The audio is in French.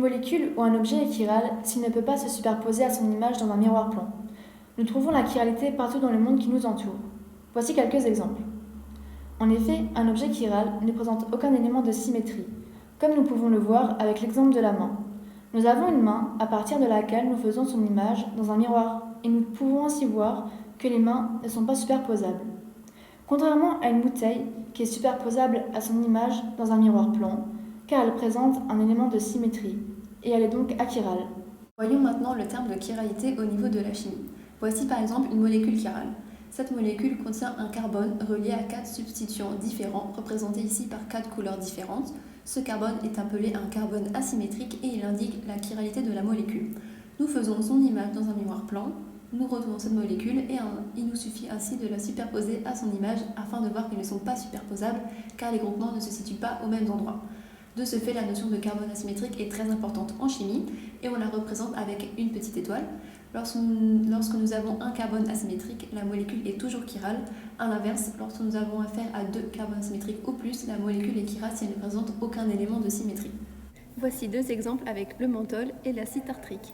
molécule ou un objet est chiral s'il ne peut pas se superposer à son image dans un miroir plan. Nous trouvons la chiralité partout dans le monde qui nous entoure. Voici quelques exemples. En effet, un objet chiral ne présente aucun élément de symétrie, comme nous pouvons le voir avec l'exemple de la main. Nous avons une main à partir de laquelle nous faisons son image dans un miroir, et nous pouvons ainsi voir que les mains ne sont pas superposables. Contrairement à une bouteille qui est superposable à son image dans un miroir plan, car elle présente un élément de symétrie, et elle est donc achirale. Voyons maintenant le terme de chiralité au niveau de la chimie. Voici par exemple une molécule chirale. Cette molécule contient un carbone relié à 4 substituants différents, représentés ici par 4 couleurs différentes. Ce carbone est appelé un carbone asymétrique et il indique la chiralité de la molécule. Nous faisons son image dans un miroir plan, nous retrouvons cette molécule et il nous suffit ainsi de la superposer à son image afin de voir qu'ils ne sont pas superposables car les groupements ne se situent pas aux mêmes endroits. De ce fait, la notion de carbone asymétrique est très importante en chimie et on la représente avec une petite étoile. Lorsque nous avons un carbone asymétrique, la molécule est toujours chirale. A l'inverse, lorsque nous avons affaire à 2 carbones symétriques ou plus, la molécule est chirale si elle ne présente aucun élément de symétrie. Voici 2 exemples avec le menthol et l'acide tartrique.